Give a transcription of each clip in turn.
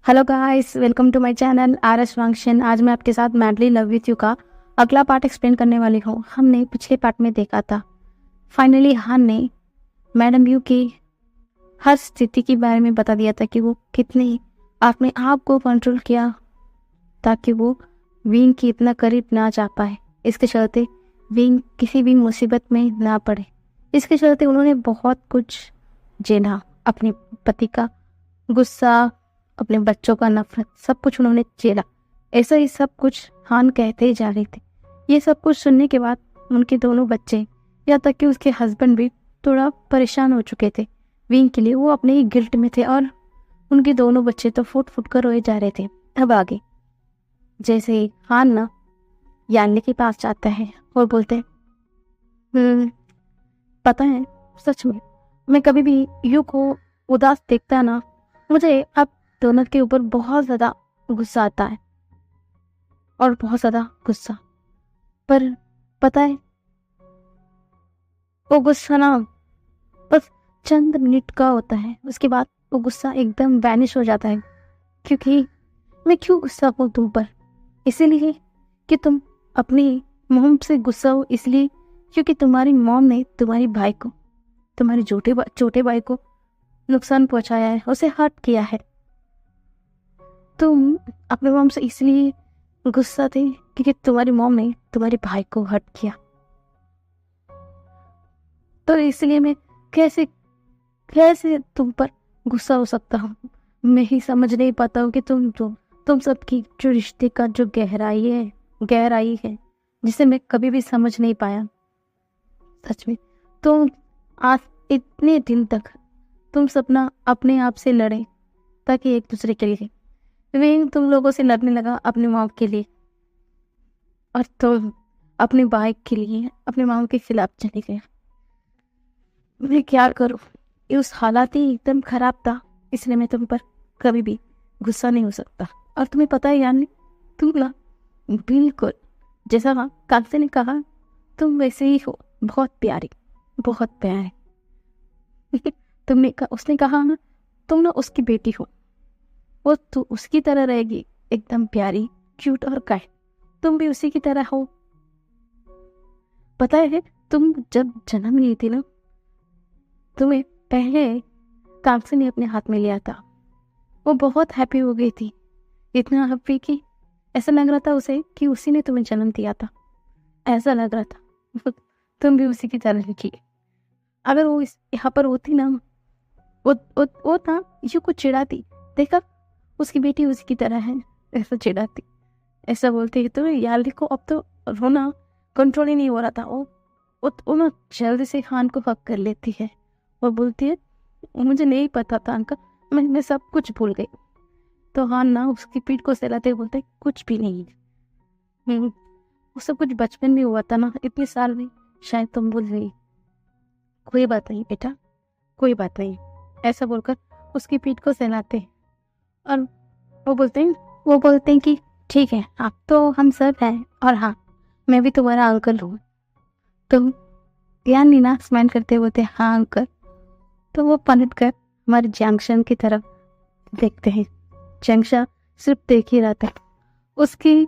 Hello guys, welcome to my channel R S function. आज मैं आपके साथ मैडली लव विथ यू का अगला पार्ट एक्सप्लेन करने वाली हूँ। हमने पिछले पार्ट में देखा था फाइनली हान ने मैडम यू की हर स्थिति के बारे में बता दिया था कि वो कितने अपने आप को कंट्रोल किया ताकि वो विंग की इतना करीब ना जा पाए। इसके चलते विंग किसी भी मुसीबत में ना पड़े। इसके चलते उन्होंने बहुत कुछ झेला, अपने पति का गुस्सा, अपने बच्चों का नफरत, सब कुछ उन्होंने झेला। ऐसा ही सब कुछ हान कहते ही जा रहे थे। ये सब कुछ सुनने के बाद उनके दोनों बच्चे, या तक कि उसके हस्बैंड भी थोड़ा परेशान हो चुके थे विंग के लिए। वो अपने ही गिल्ट में थे और उनके दोनों बच्चे तो फुट फुट कर रोए जा रहे थे। अब आगे जैसे ही हान ना यान्नी के पास जाता है और बोलते हैं, पता है सच में मैं कभी भी यू को उदास देखता ना, मुझे अब दोनों के ऊपर बहुत ज़्यादा गुस्सा आता है और बहुत ज़्यादा गुस्सा। पर पता है वो गुस्सा ना बस चंद मिनट का होता है, उसके बाद वो गुस्सा एकदम वैनिश हो जाता है। क्योंकि मैं क्यों गुस्सा हूँ तुम पर? इसीलिए कि तुम अपनी मॉम से गुस्सा हो, इसलिए क्योंकि तुम्हारी मॉम ने तुम्हारे भाई को, तुम्हारे छोटे भाई को नुकसान पहुंचाया है, उसे हर्ट किया है। तुम अपने मॉम से इसलिए गुस्सा थे क्योंकि तुम्हारी मॉम ने तुम्हारे भाई को हर्ट किया। तो इसलिए मैं कैसे कैसे तुम पर गुस्सा हो सकता हूँ? मैं ही समझ नहीं पाता हूँ कि तुम सबकी जो रिश्ते का जो गहराई है जिसे मैं कभी भी समझ नहीं पाया। सच में तुम आज इतने दिन तक तुम सपना अपने आप से लड़े ताकि एक दूसरे के लिए, विंग तुम लोगों से लड़ने लगा अपने मॉम के लिए, और तुम अपने भाई के लिए अपने मॉम के खिलाफ चले गए। मैं क्या करूं? ये उस हालात ही एकदम खराब था, इसलिए मैं तुम पर कभी भी गुस्सा नहीं हो सकता। और तुम्हें पता है यानी तुम ना बिल्कुल जैसा कांसे ने कहा तुम वैसे ही हो, बहुत प्यारी, बहुत प्यारे। उसने कहा ना तुम ना उसकी बेटी हो, वो तो उसकी तरह रहेगी, एकदम प्यारी, क्यूट और काइंड। तुम भी उसी की तरह हो। पता है तुम जब जन्म ली थी ना, तुम्हें पहले कांसे ने अपने हाथ में लिया था। वो बहुत हैप्पी हो गई थी, इतना हैप्पी कि ऐसा लग रहा था उसे कि उसी ने तुम्हें जन्म दिया था, ऐसा लग रहा था। तुम भी उसी की तरह निकली। अगर वो यहाँ पर होती ना, वो था यू को चिढ़ाती, देखा उसकी बेटी उसी की तरह है, ऐसा चिढ़ाती, ऐसा बोलती है। तो याली को अब तो रोना कंट्रोल ही नहीं हो रहा था। वो ना जल्दी से हान को हक कर लेती है और बोलती है मुझे नहीं पता था अंकल, मैं सब कुछ भूल गई। तो हान ना उसकी पीठ को सहलाते बोलते है कुछ भी नहीं, वो सब कुछ बचपन में हुआ था ना, इतने साल में शायद तुम भूल गई। कोई बात नहीं बेटा, कोई बात नहीं, ऐसा बोलकर उसकी पीठ को सहलाते हैं। और वो बोलते हैं कि ठीक है, आप तो हम सब हैं, और हाँ मैं भी तुम्हारा अंकल हूँ। तो ज्ञान नीना स्माइल करते बोलते हैं हाँ अंकल। तो वो पलट कर हमारे जंक्शन की तरफ देखते हैं। जंक्शन सिर्फ देख ही रहा था, उसकी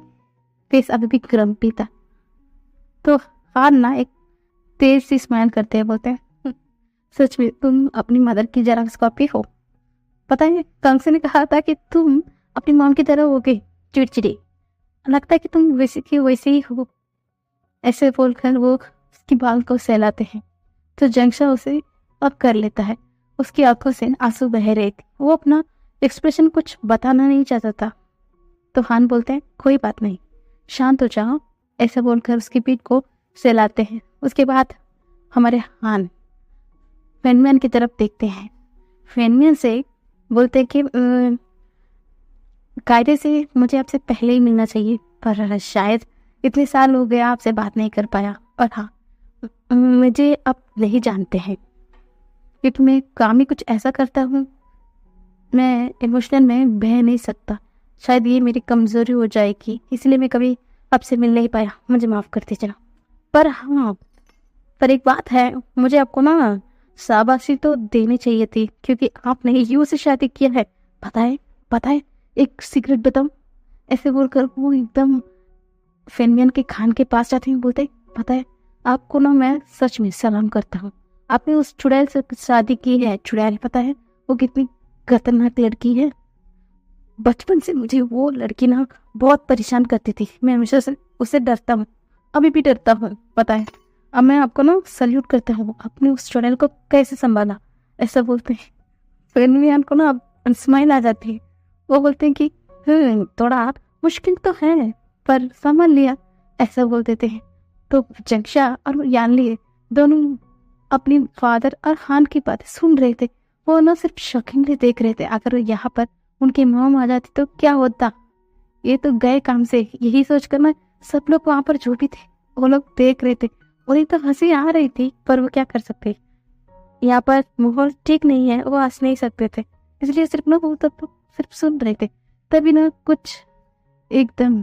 फेस अभी भी ग्रम्पी था। तो हार ना एक तेज सी स्माइल करते हैं, बोलते हैं सच में तुम अपनी मदर की जेरॉक्स कॉपी हो। पता है कंसे ने कहा था कि तुम अपनी मॉम की तरह हो गई, चिड़चिड़ी, लगता है कि तुम वैसे ही हो। ऐसे बोलकर वो उसकी बाल को सहलाते हैं। तो जंक्शन उसे अब कर लेता है, उसकी आंखों से आंसू बह रहे थे। वो अपना एक्सप्रेशन कुछ बताना नहीं चाहता था। तो हान बोलते हैं कोई बात नहीं, शांत हो जाओ, ऐसा बोलकर उसकी पीठ को सहलाते हैं। उसके बाद हमारे हान फेनमियन की तरफ देखते हैं। फेनमियन से बोलते हैं कि कायदे से मुझे आपसे पहले ही मिलना चाहिए, पर शायद इतने साल हो गए आपसे बात नहीं कर पाया। और हाँ मुझे अब नहीं जानते हैं क्योंकि मैं काम ही कुछ ऐसा करता हूँ, मैं इमोशनल में बह नहीं सकता। शायद ये मेरी कमज़ोरी हो जाएगी, इसलिए मैं कभी आपसे मिल नहीं पाया, मुझे माफ़ कर दीजिए। पर हाँ, पर एक बात है, मुझे आपको ना शाबाशी तो देनी चाहिए थी क्योंकि आपने यू से शादी किया है। पता है एक सीक्रेट बताऊं, ऐसे बोलकर वो एकदम फेनमियन के खान के पास जाते हैं, बोलते पता है आपको ना मैं सच में सलाम करता हूँ, आपने उस चुड़ैल से शादी की है। चुड़ैल पता है वो कितनी खतरनाक लड़की है, बचपन से मुझे वो लड़की ना बहुत परेशान करती थी, मैं हमेशा से उससे डरता हूँ, अभी भी डरता हूँ पता है। अब मैं आपको ना सल्यूट करता हूँ, आपने उस चुड़ैल को कैसे संभाला, ऐसा बोलते हैं। फेनमियन को ना अब स्माइल आ जाती है, वो बोलते हैं कि थोड़ा मुश्किल तो है पर संभाल लिया, ऐसा बोल देते हैं। तो जंक्षा और यानली दोनों अपनी फादर और हान की बातें सुन रहे थे, वो ना सिर्फ शौकीनली देख रहे थे। अगर यहाँ पर उनकी मॉम आ जाती तो क्या होता, ये तो गए काम से, यही सोचकर ना सब लोग वहां पर जो भी थे वो लोग देख रहे थे। उन्हें तो हंसी आ रही थी पर वो क्या कर सकते, यहाँ पर माहौल ठीक नहीं है, वो हंस नहीं सकते थे, इसलिए सिर्फ ना वो तब तो सिर्फ सुन रहे थे। तभी ना कुछ एकदम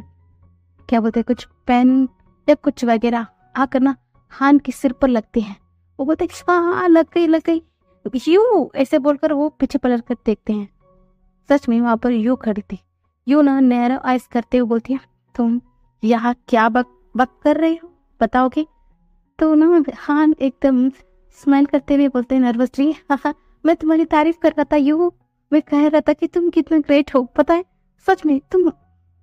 क्या बोलते हैं, कुछ पेन या कुछ वगैरह आकर ना हान के सिर पर लगते हैं। वो बोलते हैं हाँ लग गई यू, ऐसे बोलकर वो पीछे पलट कर देखते हैं, सच में वहां पर यू खड़ी थी। यू ना नैरो आइस करते हुए बोलती है तुम यहाँ क्या बक बक कर रही हो, बताओगे। तो ना हान एकदम स्माइल करते हुए बोलते हैं नर्वसली, हाँ मैं तुम्हारी तारीफ कर रहा था यू, मैं कह रहा था कि तुम कितना ग्रेट हो, पता है सच में तुम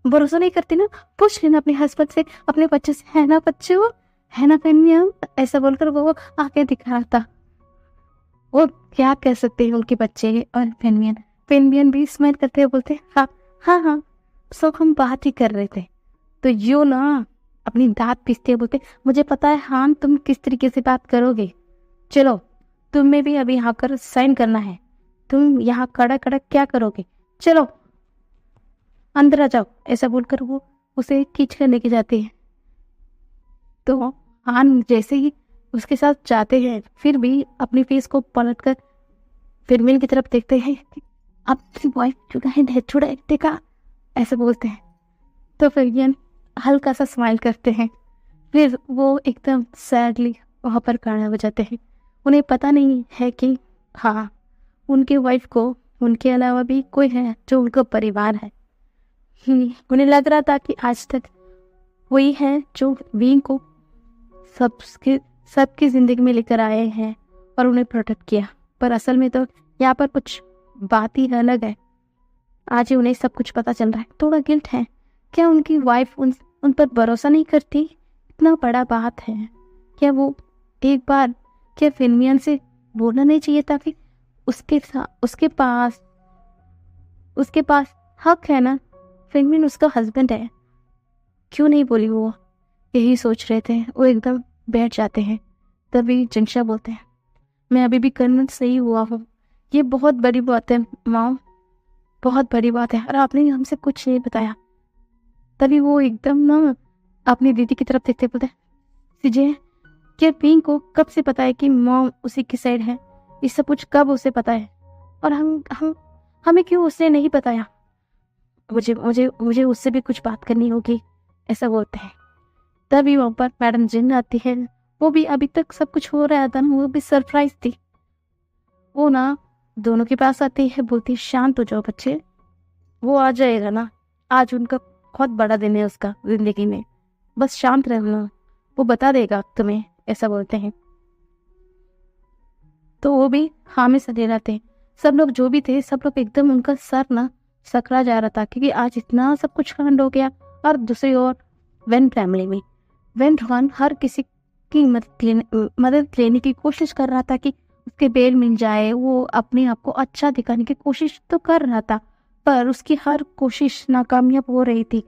भरोसा नहीं करती ना, पूछ लेना अपने हस्बैंड से, अपने बच्चे से, है ना बच्चों, है ना फेनमियन, ऐसा बोलकर वो आके दिखा रहा था। वो क्या कह सकते हैं उनके बच्चे और फेनमियन। फेनमियन भी स्माइल करते हुए बोलते हाँ हाँ हाँ, सब हम बात ही कर रहे थे। तो यो ना अपनी दांत पीसते हुए बोलते मुझे पता है हान तुम किस तरीके से बात करोगे, चलो तुम्हें भी अभी यहाँ कर साइन करना है, तुम यहाँ कड़ा कड़ा क्या करोगे, चलो अंदर आ जाओ, ऐसा बोलकर वो उसे खींच कर लेके जाते हैं। तो हान जैसे ही उसके साथ जाते हैं फिर भी अपनी फेस को पलट कर फेनमियन की तरफ देखते हैं कि आपकी वाइफ चुड़ैल है, चुड़ैल देखा, ऐसे बोलते हैं। तो फेनमियन हल्का सा स्माइल करते हैं, फिर वो एकदम सैडली वहाँ पर खड़े हो जाते हैं। उन्हें पता नहीं है कि हाँ उनके वाइफ को उनके अलावा भी कोई है जो उनका परिवार है। उन्हें लग रहा था कि आज तक वही है जो वीन को सबकी जिंदगी में लेकर आए हैं और उन्हें प्रोटेक्ट किया, पर असल में तो यहाँ पर कुछ बात ही अलग है। आज ही उन्हें सब कुछ पता चल रहा है, थोड़ा गिल्ट है, क्या उनकी वाइफ उन पर भरोसा नहीं करती, इतना बड़ा बात है, क्या वो एक बार क्या फेनमियन से बोलना नहीं चाहिए था कि उसके पास हक है ना, फेनमियन उसका हस्बैंड है, क्यों नहीं बोली वो, यही सोच रहे थे। वो एकदम बैठ जाते हैं। तभी जिंशा बोलते हैं मैं अभी भी कन्विंस नहीं हुआ हूँ, ये बहुत बड़ी बात है माँ, बहुत बड़ी बात है और आपने हमसे कुछ नहीं बताया। तभी वो एकदम ना अपनी दीदी की तरफ देखते बोलते सीजे क्या पिंक को कब से पता है कि मॉम उसी की साइड है, ये सब कुछ कब उसे पता है और हमें क्यों उसने नहीं बताया, मुझे मुझे मुझे उससे भी कुछ बात करनी होगी, ऐसा बोलते हैं। तभी वहाँ पर मैडम जिन आती है, वो भी अभी तक सब कुछ हो रहा था ना, वो भी सरप्राइज थी। वो ना दोनों के पास आती है, बोलती है शांत हो जाओ बच्चे, वो आ जाएगा ना, आज उनका बहुत बड़ा दिन है उसका जिंदगी में, बस शांत रहना, वो बता देगा तुम्हें, ऐसा बोलते हैं। तो वो भी हाँ में सजे रहते हैं। सब लोग जो भी थे सब लोग एकदम उनका सर ना सकरा जा रहा था क्योंकि आज इतना सब कुछ कांड हो गया। और दूसरी ओर वेन फैमिली में वेन रॉन हर किसी की मदद लेने की कोशिश कर रहा था कि उसके बेल मिल जाए, वो अपने आप को अच्छा दिखाने की कोशिश तो कर रहा था पर उसकी हर कोशिश नाकामयाब हो रही थी।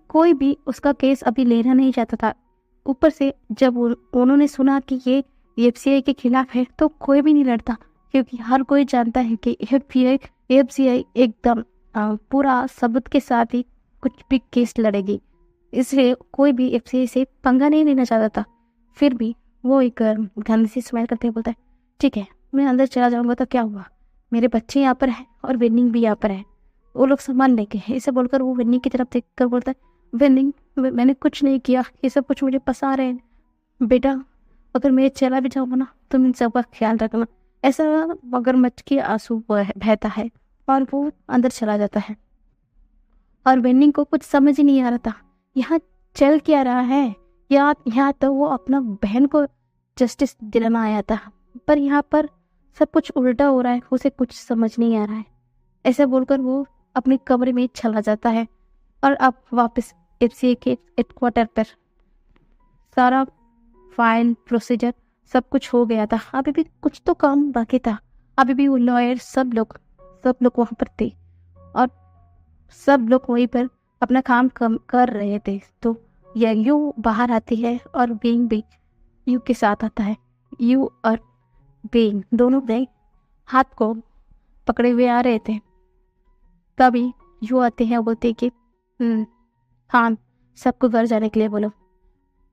कोई भी उसका केस अभी लेना नहीं चाहता था। ऊपर से जब उन्होंने सुना कि ये एफसीआई के खिलाफ है तो कोई भी नहीं लड़ता क्योंकि हर कोई जानता है कि एफसीआई एकदम पूरा सबूत के साथ ही कुछ भी केस लड़ेगी, इसलिए कोई भी एफसीआई से पंगा नहीं लेना चाहता था। फिर भी वो एक गंदी सी स्माइल करते हुए बोलता है ठीक है मैं अंदर चला जाऊंगा तो क्या हुआ, मेरे बच्चे यहाँ पर है और विनिंग भी यहाँ पर है, वो लोग सामान लेके है, ऐसे बोलकर वो विनिंग की तरफ देख कर बोलता है विनिंग मैंने कुछ नहीं किया, ये सब कुछ मुझे पसा रहे हैं बेटा, अगर मैं चला भी जाऊंगा ना तुम इन सब का ख्याल रखना, ऐसा मगरमच्छ के आंसू बहता है और वो अंदर चला जाता है। और वेन्निंग को कुछ समझ ही नहीं आ रहा था यहाँ चल क्या रहा है। यहाँ तो वो अपना बहन को जस्टिस दिलाना आया था, पर यहाँ पर सब कुछ उल्टा हो रहा है, उसे कुछ समझ नहीं आ रहा है। ऐसा बोलकर वो अपने कमरे में चला जाता है। और अब वापस एफसीए के हेडक्वार्टर पर सारा फाइल प्रोसीजर सब कुछ हो गया था। अभी भी कुछ तो काम बाकी था। अभी भी वो लॉयर सब लोग वहाँ पर थे और सब लोग वहीं पर अपना काम कर रहे थे। तो यू बाहर आती है और बीइंग भी यू के साथ आता है। यू और बीइंग दोनों ने हाथ को पकड़े हुए आ रहे थे। तभी यू आते हैं, बोलते कि हाँ सबको घर जाने के लिए बोलो।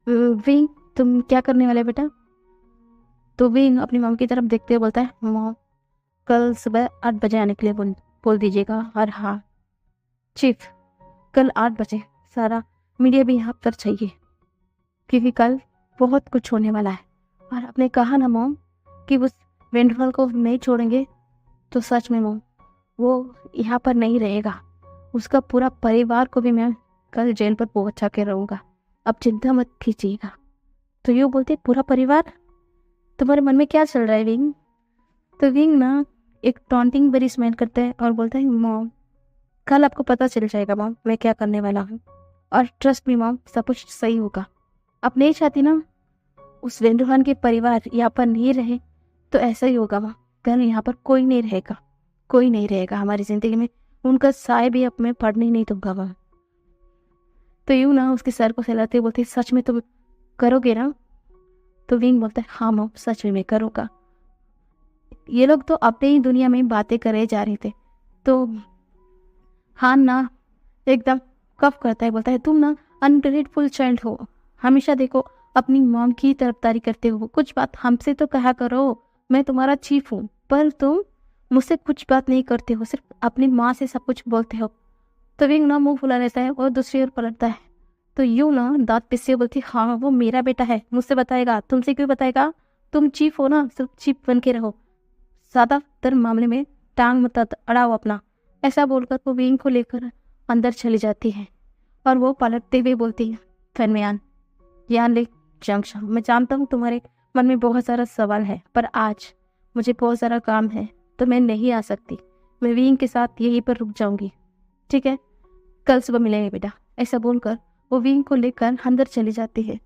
बीइंग तुम क्या करने वाले बेटा? तो बीइंग अपनी मॉम की तरफ देखते हुए बोलता है मॉम कल सुबह 8 बजे आने के लिए बोल दीजिएगा। और हाँ चीफ कल 8 बजे सारा मीडिया भी यहाँ पर चाहिए, क्योंकि कल बहुत कुछ होने वाला है। और आपने कहा ना मॉम कि उस वेंडरवॉल को नहीं छोड़ेंगे, तो सच में मॉम वो यहाँ पर नहीं रहेगा। उसका पूरा परिवार को भी मैं कल जेल पर पहुँचा के रहूँगा, अब चिंता मत कीजिएगा। तो यूँ बोलते पूरा परिवार? तुम्हारे मन में क्या चल रहा है विंग? तो विंग ना एक टॉन्टिंग भरी स्माइल करता है और बोलता है मॉम कल आपको पता चल जाएगा मॉम मैं क्या करने वाला हूँ, और ट्रस्ट मी मॉम सब कुछ सही होगा। आप नहीं चाहती ना उस वेंडरहान के परिवार यहाँ पर नहीं रहे, तो ऐसा ही होगा मॉम। कल यहाँ पर कोई नहीं रहेगा हमारी जिंदगी में, उनका साय भी अब मैं पढ़ने नहीं दूंगा मॉम। तो यूँ ना उसके सर को सहलाते बोलते सच में तुम करोगे ना? तो विंग बोलता है हाँ मॉम सच में मैं करूँगा। ये लोग तो अपने ही दुनिया में बातें करे जा रहे थे। तो हाँ ना एकदम कफ करता है, बोलता है तुम ना अनग्रेटफुल चाइल्ड हो, हमेशा देखो अपनी मॉम की तरफदारी करते हो, कुछ बात हमसे तो कहा करो, मैं तुम्हारा चीफ हूँ, पर तुम मुझसे कुछ बात नहीं करते हो, सिर्फ अपनी माँ से सब कुछ बोलते हो। तो विंग ना मुंह फुला रहता है और दूसरी ओर पलटता है। तो यूँ ना दांत पिसते बोलती हाँ वो मेरा बेटा है, मुझसे बताएगा, तुमसे क्यों बताएगा? तुम चीफ हो ना, सिर्फ चीफ बन के रहो, ज्यादातर मामले में टांग मत अड़ाओ अपना। ऐसा बोलकर वो विंग को लेकर अंदर चली जाती है और वो पलटते हुए बोलती है फनमियान यान ले जंक्शन, मैं जानता हूँ तुम्हारे मन में बहुत सारा सवाल है, पर आज मुझे बहुत सारा काम है तो मैं नहीं आ सकती। मैं विंग के साथ यहीं पर रुक जाऊंगी, ठीक है? कल सुबह मिलेंगे बेटा। ऐसा बोलकर वो विंग को लेकर अंदर चली जाती है।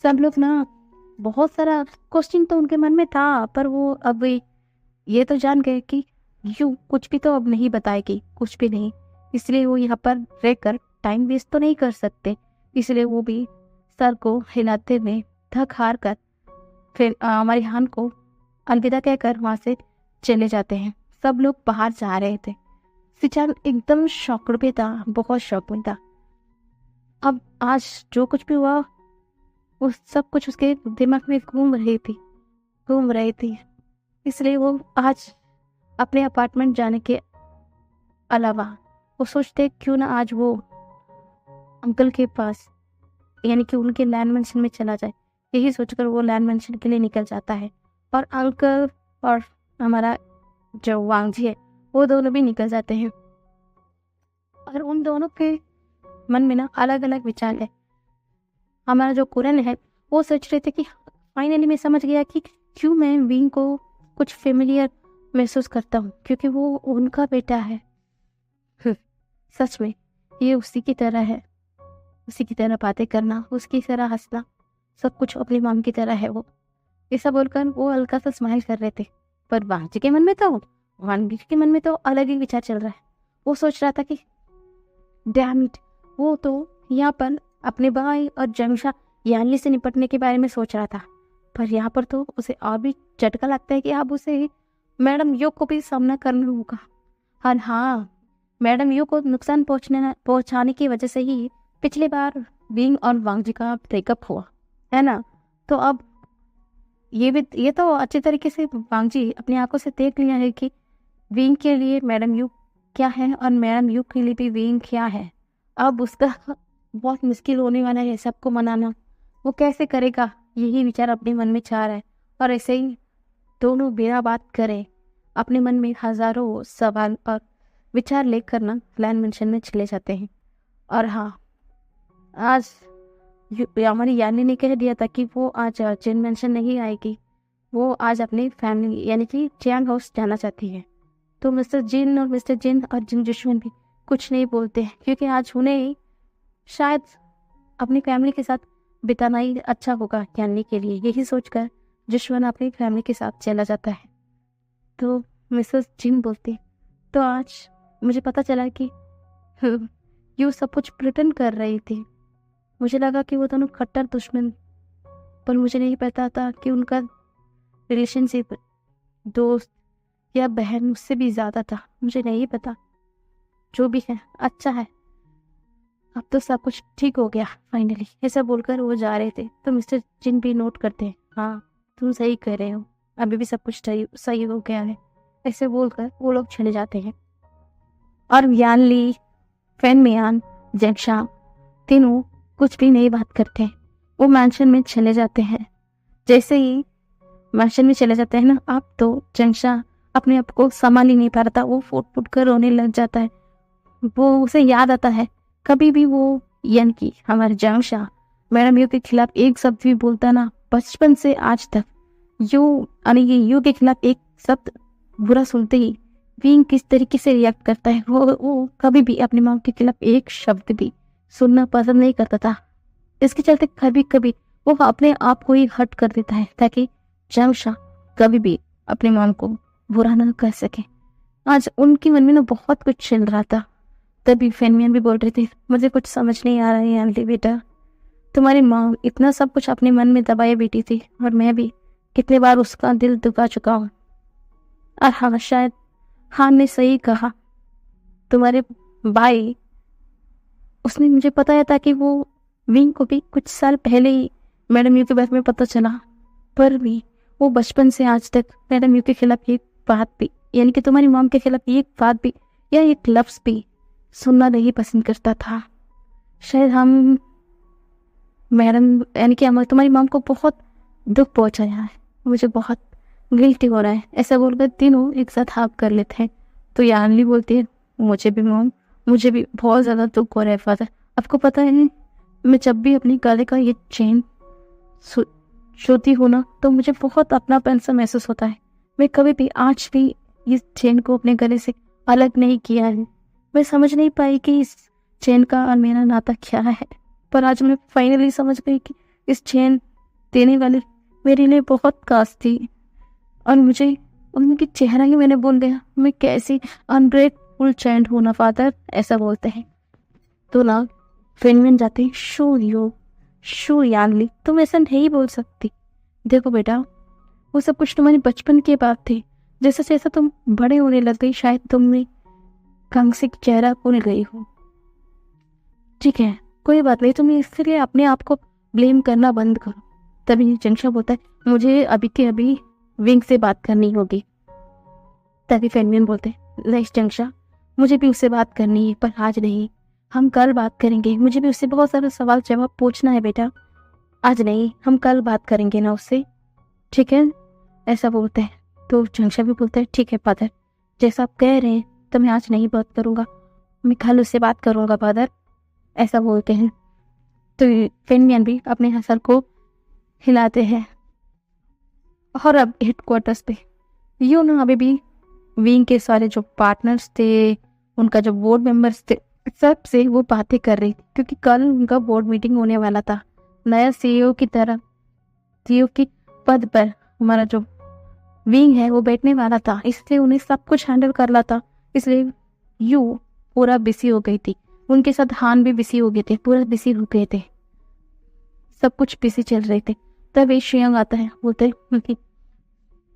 सब लोग ना बहुत सारा क्वेश्चन तो उनके मन में था, पर वो अब ये तो जान गए कि यूं कुछ भी तो अब नहीं बताएगी, कुछ भी नहीं, इसलिए वो यहाँ पर रहकर टाइम वेस्ट तो नहीं कर सकते। इसलिए वो भी सर को हिलाते हुए थक हार कर फिर हमारी हान को अलविदा कहकर वहाँ से चले जाते हैं। सब लोग बाहर जा रहे थे। सिचान एकदम शॉक्ड पे था, बहुत शॉक में था। अब आज जो कुछ भी हुआ वो सब कुछ उसके दिमाग में घूम रही थी। इसलिए वो आज अपने अपार्टमेंट जाने के अलावा वो सोचते क्यों ना आज वो अंकल के पास यानी कि उनके लैंड मेंशन में चला जाए। यही सोचकर वो लैंड मेंशन के लिए निकल जाता है और अंकल और हमारा जो वांग जी है वो दोनों भी निकल जाते हैं। और उन दोनों के मन में ना अलग अलग विचार है। हमारा जो कुरन है वो सोच रहे थे कि फाइनली मैं समझ गया कि क्यों मैं विंग को कुछ फेमिलियर महसूस करता हूँ, क्योंकि वो उनका बेटा है। सच में ये उसी की तरह है, उसी की तरह बातें करना, उसकी तरह हंसना, सब कुछ अपनी मॉम की तरह है। वो ऐसा बोलकर वो हल्का सा स्माइल कर रहे थे, पर वांग के मन में तो अलग ही विचार चल रहा है। वो सोच रहा था कि डैम इट, वो तो यहाँ पर अपने भाई और जंगशा यानली से निपटने के बारे में सोच रहा था, पर यहाँ पर तो उसे और भी झटका लगता है कि अब उसे मैडम यू को भी सामना करना होगा। और हाँ, मैडम यू को नुकसान पहुंचाने की वजह से ही पिछली बार विंग और वांग जी का ब्रेकअप हुआ है ना। तो अब ये तो अच्छी तरीके से वांग जी अपनी आंखों से देख लिया है कि विंग के लिए मैडम यू क्या है और मैडम यू के लिए भी विंग क्या है। अब उसका बहुत मुश्किल होने वाला है सबको मनाना, वो कैसे करेगा, यही विचार अपने मन में चाह रहा है। और ऐसे ही दोनों बिना बात करे अपने मन में हजारों सवाल और विचार लेकर ना लैंड मेंशन में चले जाते हैं। और हाँ, आज हमारी यानी ने कह दिया था कि वो आज जिन मेंशन नहीं आएगी, वो आज अपनी फैमिली यानी कि चियांग हाउस जाना चाहती है। तो मिस्टर जिन और जिन जिशवन भी कुछ नहीं बोलते हैं, क्योंकि आज उन्हें शायद अपनी फैमिली के साथ बिताना ही अच्छा होगा यानी के लिए। यही सोचकर जिशवन अपनी फैमिली के साथ चला जाता है। तो मिसेस जिन बोलती, तो आज मुझे पता चला कि यू सब कुछ प्रिटेंड कर रही थी। मुझे लगा कि वो दोनों कट्टर दुश्मन, पर मुझे नहीं पता था कि उनका रिलेशनशिप दोस्त या बहन मुझसे भी ज़्यादा था। मुझे नहीं पता, जो भी है अच्छा है, अब तो सब कुछ ठीक हो गया फाइनली। ऐसा बोलकर वो जा रहे थे तो मिस्टर जिन भी नोट करते हैं, हाँ तुम सही कह रहे हो, अभी भी सब कुछ सही हो गया है। ऐसे बोलकर वो लोग चले जाते हैं और यान ली, फैन मियान, जैक्शा तीनों कुछ भी नहीं बात करते। वो मैंशन में चले जाते हैं। जैसे ही मैंशन में चले जाते हैं ना, आप तो जंगशा अपने आप को संभाल ही नहीं पा रहा था। वो फुट फुट कर रोने लग जाता है। वो उसे याद आता है कभी भी वो यानी कि हमारे जंगशा मैडम यू के खिलाफ एक शब्द भी बोलता ना, बचपन से आज तक यू यानी यू के खिलाफ एक शब्द बुरा सुनते ही विंग किस तरीके से रिएक्ट करता है। वो कभी भी अपनी माँ के खिलाफ एक शब्द भी सुनना पसंद नहीं करता था। इसके चलते कभी कभी वो अपने आप को ही हट कर देता है ताकि जंगशा कभी भी अपनी माँ को बुरा ना कर सके। आज उनके मन में ना बहुत कुछ चल रहा था। तभी फेनमियन भी बोल रही थी, मुझे कुछ समझ नहीं आ रहा है आंटी बेटा, तुम्हारी माँ इतना सब कुछ अपने मन में दबाए बैठी थी और मैं भी कितने बार उसका दिल दुखा चुका हूँ। और हाँ, शायद खान ने सही कहा, तुम्हारे भाई उसने मुझे बताया था कि वो विंग को भी कुछ साल पहले ही मैडम यू के बारे में पता चला, पर भी वो बचपन से आज तक मैडम यू के खिलाफ एक बात भी यानी कि तुम्हारी मॉम के खिलाफ एक बात भी या एक लफ्ज भी सुनना नहीं पसंद करता था। शायद हम मैडम यानी कि हम तुम्हारी मॉम को बहुत दुख पहुंचाया है, मुझे बहुत गिल्टी हो रहा है। ऐसा बोलकर तीनों एक साथ हाफ कर लेते हैं। तो यानली बोलती है, मुझे भी मॉम, मुझे भी बहुत ज़्यादा दुख हो रहा है फादर। आपको पता है मैं जब भी अपनी गले का ये चेन छूती हूँ ना, तो मुझे बहुत अपनापन सा महसूस होता है। मैं कभी भी आज भी इस चेन को अपने गले से अलग नहीं किया है। मैं समझ नहीं पाई कि इस चेन का और मेरा नाता क्या है, पर आज मैं फाइनली समझ गई कि इस चेन देने वाली मेरे लिए बहुत खास थी और मुझे उनकी चेहरा ही मैंने बोल दिया। मैं कैसी अनग्रेटफुल चाइल्ड हूँ ना फादर, ऐसा बोलते हैं। तो ना फेनमियन जाते हैं, शू यानली, तुम ऐसा नहीं बोल सकती। देखो बेटा, वो सब कुछ तुम्हारी बचपन की बात थी। जैसे जैसे तुम बड़े होने लग गई, शायद तुमने कंग से चेहरा भूल गई हो। ठीक है, कोई बात नहीं, तुम इसके लिए अपने आप को ब्लेम करना बंद करो। तभी जंगशा बोलता है, मुझे अभी के अभी विंग से बात करनी होगी। तभी फेनमियन बोलते हैं, नहीं जंगशा, मुझे भी उससे बात करनी है, पर आज नहीं, हम कल बात करेंगे। मुझे भी उससे बहुत सारे सवाल जवाब पूछना है बेटा। आज नहीं, हम कल बात करेंगे ना उससे, ठीक है? ऐसा बोलते हैं। तो जंगशा भी बोलते हैं, ठीक है फादर, जैसा आप कह रहे हैं तो मैं आज नहीं बात करूँगा, मैं कल उससे बात करूँगा फादर, ऐसा बोलते हैं। तो फेनमियन भी अपने सर को हिलाते हैं। और अब हेडक्वार्टर्स पे यू ना अभी भी विंग के सारे जो पार्टनर्स थे, उनका जो बोर्ड मेंबर्स थे, सब से वो बातें कर रही थी, क्योंकि कल उनका बोर्ड मीटिंग होने वाला था। नया सीईओ की तरह सीईओ की पद पर हमारा जो विंग है वो बैठने वाला था, इसलिए उन्हें सब कुछ हैंडल करना था। इसलिए यू पूरा बिजी हो गई थी, उनके साथ हान भी बिजी हो गए थे, पूरा बिजी हो गए थे, सब कुछ बिजी चल रहे थे। तब श्रेयंग आता है, बोलते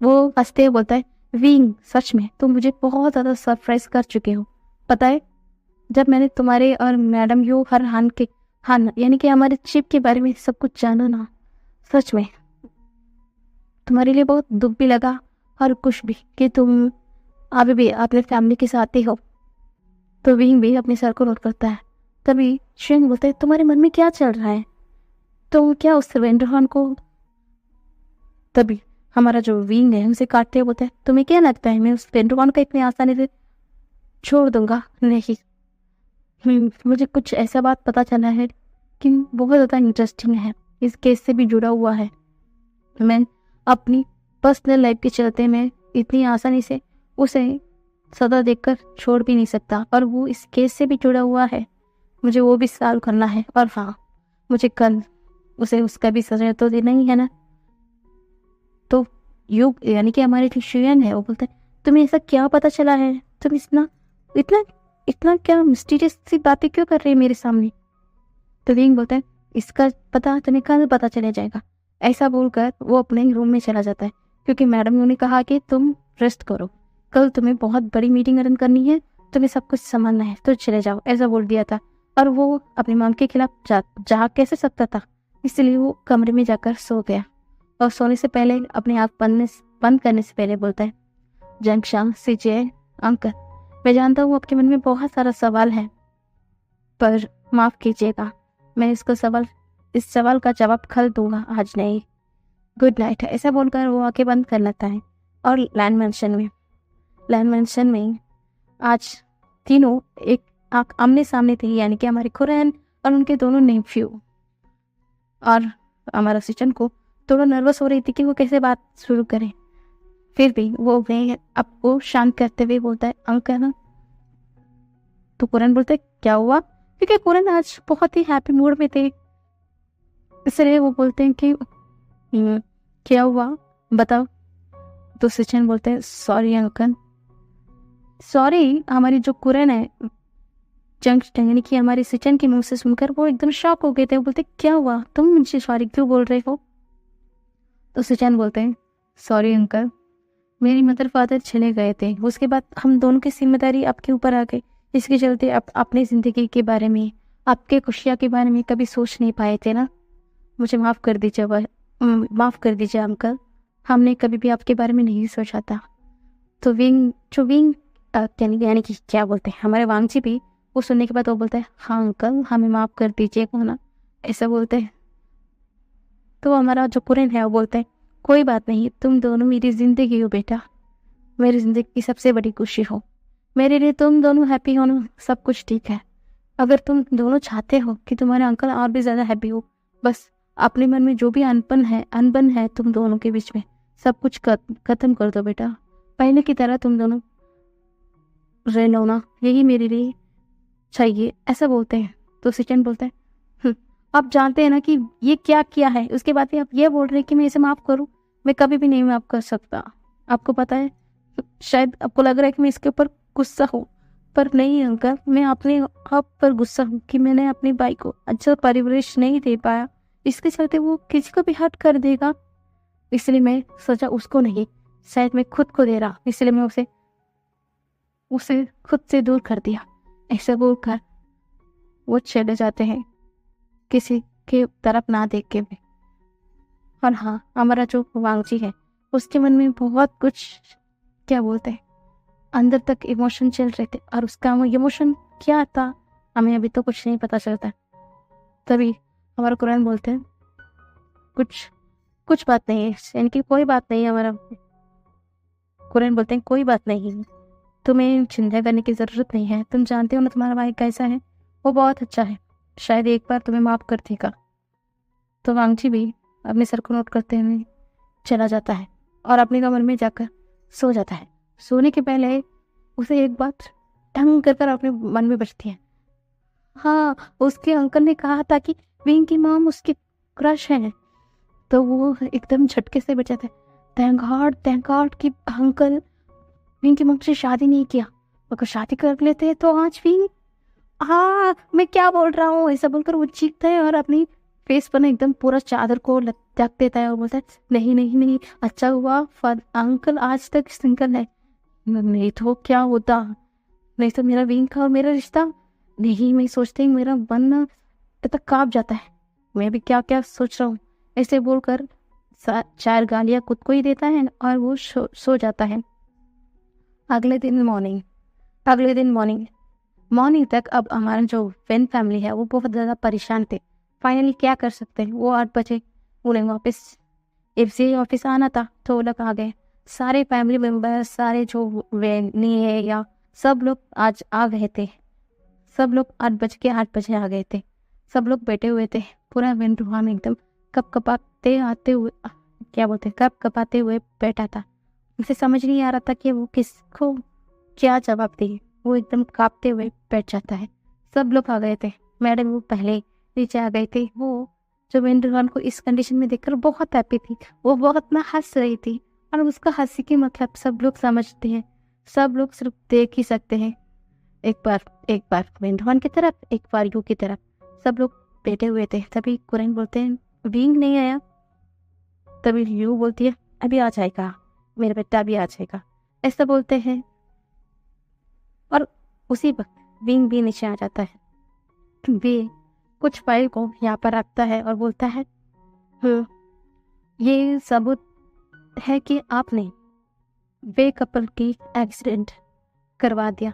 वो हंसते हुए बोलता है, विंग सच में तुम मुझे बहुत ज़्यादा सरप्राइज कर चुके हो। पता है, जब मैंने तुम्हारे और मैडम यू हर हान यानी कि हमारे चिप के बारे में सब कुछ जाना ना, सच में तुम्हारे लिए बहुत दुख भी लगा और खुश भी कि तुम अभी भी अपने फैमिली के साथ ही हो। तो विंग भी अपने सर को नोट करता है। तभी श्रेयंग बोलता है, तुम्हारे मन में क्या चल रहा है, तो क्या उस वेंडरहॉन को। तभी हमारा जो विंग है उसे काटते हुए बोलता है, तुम्हें क्या लगता है मैं उस वेंडरहॉन को इतनी आसानी से छोड़ दूंगा? नहीं, मुझे कुछ ऐसा बात पता चला है कि बहुत ज़्यादा इंटरेस्टिंग है, इस केस से भी जुड़ा हुआ है। मैं अपनी पर्सनल लाइफ के चलते मैं इतनी आसानी से उसे सदा देखकर छोड़ भी नहीं सकता, और वो इस केस से भी जुड़ा हुआ है। मुझे वो भी सॉल्व करना है, और हाँ, मुझे कल उसे उसका भी सजा तो देना ही है ना। तो युग यानी कि हमारे जो शियन है वो बोलता है, तुम्हें ऐसा क्या पता चला है? तुम इतना इतना इतना क्या मिस्टीरियस सी बातें क्यों कर रही है मेरे सामने? तो विंग बोलता है, इसका पता तुम्हें कल पता चला जाएगा। ऐसा बोलकर वो अपने रूम में चला जाता है, क्योंकि मैडम ने कहा कि तुम रेस्ट करो, कल तुम्हें बहुत बड़ी मीटिंग अटेंड करनी है, तुम्हें सब कुछ संभालना है, तो चले जाओ, ऐसा बोल दिया था। और वो अपनी मॉम के खिलाफ जा कैसे सकता था, इसलिए वो कमरे में जाकर सो गया। और सोने से पहले अपनी आँख बंद करने से पहले बोलता है, जंक्शन सिजय अंकल, मैं जानता हूँ आपके मन में बहुत सारा सवाल है, पर माफ कीजिएगा, मैं इस सवाल का जवाब कल दूंगा, आज नहीं। Good night. ऐसा बोलकर वो आंखें बंद कर लेता है। और लैंड मेंशन में आज तीनों एक आंख आमने सामने थे, यानी कि हमारे खुरैन और उनके दोनों नेफ्यू। और हमारा सिचन को थोड़ा नर्वस हो रही थी कि वो कैसे बात शुरू करें। फिर भी वो आपको शांत करते हुए बोलता है, अंकल ना। तो कुरैन बोलता है, क्या हुआ? क्योंकि कुरैन आज बहुत ही हैप्पी मूड में थे, इसलिए वो बोलते हैं कि क्या हुआ बताओ। तो सिचन बोलते हैं, सॉरी अंकल, सॉरी। हमारी जो कुरैन है यानी कि हमारे सिचन के मुंह से सुनकर वो एकदम शॉक हो गए थे। वो बोलते, क्या हुआ, तुम मुझे सॉरी क्यों बोल रहे हो? तो सिचन बोलते हैं, सॉरी अंकल, मेरी मदर फादर चले गए थे, उसके बाद हम दोनों की जिम्मेदारी आपके ऊपर आ गई, इसके चलते आप अपनी ज़िंदगी के बारे में, आपके खुशियाँ के बारे में कभी सोच नहीं पाए थे ना। मुझे माफ़ कर दीजिए अंकल, हमने कभी भी आपके बारे में नहीं सोचा था। तो विंग यानी कि क्या बोलते हैं, हमारे वांगजी भी वो सुनने के बाद वो बोलता है, हाँ अंकल, हमें माफ़ कर दीजिएगा ना, ऐसा बोलते हैं। तो हमारा जो कुरैन है वो बोलते हैं, कोई बात नहीं, तुम दोनों मेरी ज़िंदगी हो बेटा, मेरी ज़िंदगी की सबसे बड़ी खुशी हो, मेरे लिए तुम दोनों हैप्पी हो ना, सब कुछ ठीक है। अगर तुम दोनों चाहते हो कि तुम्हारे अंकल और भी ज़्यादा हैप्पी हो, बस अपने मन में जो भी अनबन है तुम दोनों के बीच में, सब कुछ खत्म कर दो बेटा, पहले की तरह तुम दोनों रह लो ना, यही मेरे लिए चाहिए, ऐसा बोलते हैं। तो सिचन बोलता है, आप जानते हैं ना कि ये क्या किया है, उसके बाद आप ये बोल रहे हैं कि मैं इसे माफ़ करूं? मैं कभी भी नहीं माफ़ कर सकता। आपको पता है, शायद आपको लग रहा है कि मैं इसके ऊपर गुस्सा हूँ, पर नहीं अंकल, मैं अपने आप पर गुस्सा हूँ कि मैंने अपनी भाई को अच्छा परवरिश नहीं दे पाया, इसके चलते वो किसी को भी हर्ट कर देगा, इसलिए मैं सोचा उसको नहीं, शायद मैं खुद को दे रहा, इसलिए मैं उसे खुद से दूर कर दिया। ऐसा बोलकर वो चले जाते हैं, किसी के तरफ ना देख के भी। और हाँ, हमारा जो वांगजी है उसके मन में बहुत कुछ, क्या बोलते हैं, अंदर तक इमोशन चल रहे थे, और उसका वो इमोशन क्या था हमें अभी तो कुछ नहीं पता चलता। तभी हमारा कुरान बोलते हैं, कुछ बात नहीं है, यानी कि कोई बात नहीं है। हमारा कुरान बोलते हैं, कोई बात नहीं है, तुम्हें चिंता करने की ज़रूरत नहीं है, तुम जानते हो ना तुम्हारा भाई कैसा है, वो बहुत अच्छा है, शायद एक बार तुम्हें माफ़ कर देगा। तो वांगजी भी अपने सर को नोट करते हुए चला जाता है और अपने कमरे में जाकर सो जाता है। सोने के पहले उसे एक बात ढंग कर अपने मन में बजती है, हाँ, उसके अंकल ने कहा था कि विंग की मॉम उसकी क्रश है। तो वो एकदम झटके से बचा था, थैंक गॉड कि अंकल विंग की मॉम से शादी नहीं किया, अगर शादी कर लेते तो आज विंग, हाँ मैं क्या बोल रहा हूँ, ऐसा बोलकर वो चीखता है और अपनी फेस पर ना एकदम पूरा चादर को ढक देता है और बोलता है, नहीं नहीं नहीं, अच्छा हुआ अंकल आज तक सिंगल है, नहीं तो क्या होता, नहीं तो मेरा विंग का और मेरा रिश्ता, नहीं, मैं सोचते ही मेरा मन ना तक कांप जाता है, मैं भी क्या क्या सोच रहा हूँ। ऐसे बोलकर 4 गालियाँ खुद को ही देता है और वो सो जाता है। अगले दिन मॉर्निंग तक अब हमारा जो वेन फैमिली है वो बहुत ज़्यादा परेशान थे। फाइनली क्या कर सकते हैं, वो 8 बजे उन्हें वापस एफसीआई ऑफिस आना था, तो वो लोग आ गए, सारे फैमिली मेम्बर, सारे जो वेनी है या सब लोग आज आ गए थे, सब लोग 8 बजे आ गए थे। सब लोग बैठे हुए थे। पूरा विन रूहान एकदम कप कपाते हुए बैठा था। उसे समझ नहीं आ रहा था कि वो किसको क्या जवाब दे। वो एकदम कांपते हुए बैठ जाता है। सब लोग आ गए थे। मैडम वो पहले नीचे आ गई थी। वो जो विन रूहान को इस कंडीशन में देखकर बहुत हैप्पी थी। वो बहुत ना हंस रही थी और उसका हंसी की मतलब सब लोग समझते हैं। सब लोग सिर्फ देख ही सकते हैं। एक बार विन रूहान की तरफ, एक बार यू की तरफ। सब लोग बैठे हुए थे। तभी कुरैन बोलते हैं विंग नहीं आया। तभी यू बोलती है अभी आ जाएगा, मेरा बेटा अभी आ जाएगा, ऐसा बोलते हैं। और उसी वक्त विंग भी नीचे आ जाता है। वे कुछ फाइल को यहाँ पर रखता है और बोलता है ये सबूत है कि आपने वे कपल की एक्सीडेंट करवा दिया,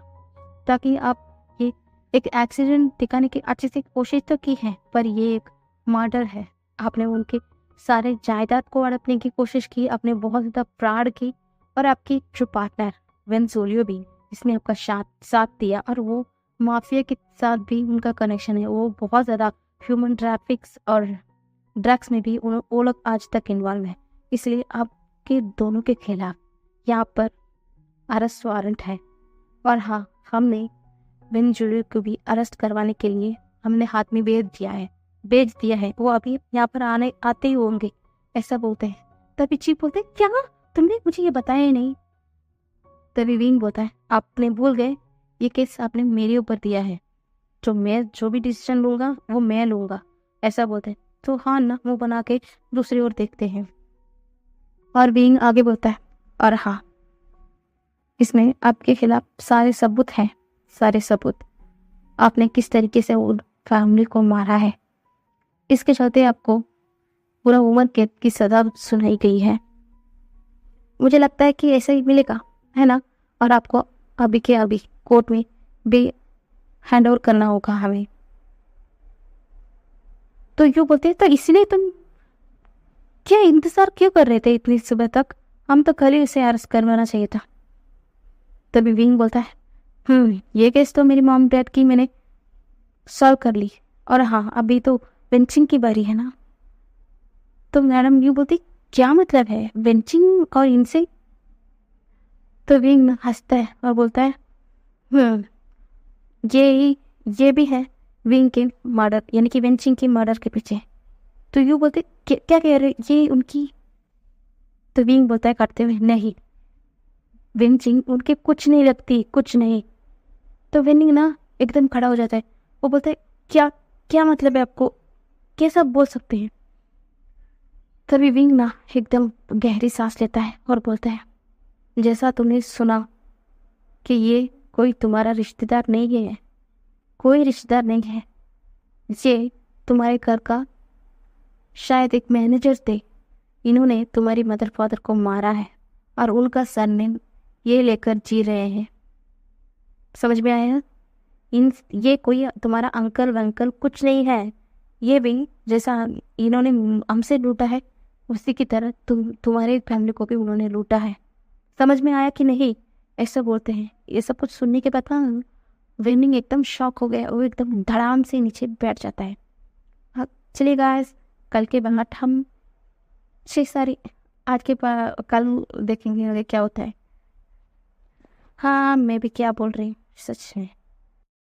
ताकि आप ये एक एक्सीडेंट दिखाने की अच्छे से कोशिश तो की है, पर ये एक मर्डर है। आपने उनके सारे जायदाद को हड़पने की कोशिश की, आपने बहुत ज़्यादा फ्रॉड की। और आपकी जो पार्टनर वेंजोलियो भी, जिसने आपका साथ दिया, और वो माफिया के साथ भी उनका कनेक्शन है। वो बहुत ज़्यादा ह्यूमन ट्रैफिक्स और ड्रग्स में भी वो लोग आज तक इन्वॉल्व है। इसलिए आपके दोनों के खिलाफ यहाँ पर अरेस्ट वारंट है। और हाँ, हमने वेंजुलियो को भी अरेस्ट करवाने के लिए हमने हाथ में भेज दिया है। वो अभी यहाँ पर आते ही होंगे, ऐसा बोलते हैं। तभी चीफ बोलते हैं क्या तुमने मुझे ये बताया ही नहीं। तभी विंग बोलता है आपने भूल गए, ये केस आपने मेरे ऊपर दिया है, जो भी डिसीजन लूंगा वो मैं लूंगा, ऐसा बोलते हैं। तो हाँ ना, मुंह बना के दूसरी ओर देखते हैं। और विंग आगे बोलता है और हाँ, इसमें आपके खिलाफ सारे सबूत हैं, सारे सबूत। आपने किस तरीके से उन फैमिली को मारा है, इसके चलते आपको पूरा उम्र कैद की सजा सुनाई गई है। मुझे लगता है कि ऐसा ही मिलेगा, है ना। और आपको अभी के अभी कोर्ट में भी हैंड ओवर करना होगा हमें। तो यूँ बोलते हैं तो इसलिए तुम क्या इंतजार क्यों कर रहे थे इतनी सुबह तक? हम तो कल ही उसे अरेस्ट करवाना चाहिए था। तभी विंग बोलता है ये केस तो मेरी मॉम डैड की मैंने सॉल्व कर ली, और हाँ अभी तो वेंचिंग की बारी है ना। तो मैडम यूँ बोलती क्या मतलब है वेंचिंग और इनसे? तो विंग हंसता है और बोलता है ये भी है विंग के मर्डर, यानी कि वेंचिंग के मर्डर के पीछे। तो यूँ बोलते क्या कह रहे ये उनकी? तो विंग बोलता है करते हुए नहीं, वेंचिंग उनके कुछ नहीं लगती, कुछ नहीं। तो विंग ना एकदम खड़ा हो जाता है। वो बोलता है क्या क्या मतलब है आपको, कैसा बोल सकते हैं? तभी विंग ना एकदम गहरी सांस लेता है और बोलता है जैसा तुमने सुना कि ये कोई तुम्हारा रिश्तेदार नहीं है, कोई रिश्तेदार नहीं है, ये तुम्हारे घर का शायद एक मैनेजर थे। इन्होंने तुम्हारी मदर फादर को मारा है और उनका सरनेम ये लेकर जी रहे हैं। समझ में आया? ये कोई तुम्हारा अंकल वंकल कुछ नहीं है। ये भी जैसा इन्होंने हमसे लूटा है, उसी की तरह तुम्हारे फैमिली को भी उन्होंने लूटा है। समझ में आया कि नहीं? ऐसा बोलते हैं। ये सब कुछ सुनने के बाद ना विनिंग एकदम शॉक हो गया। वो एकदम धड़ाम से नीचे बैठ जाता है। हाँ चलिए गाइस, कल के बाद हम कल देखेंगे आगे क्या होता है। हाँ मैं भी क्या बोल रही हूँ, सच में।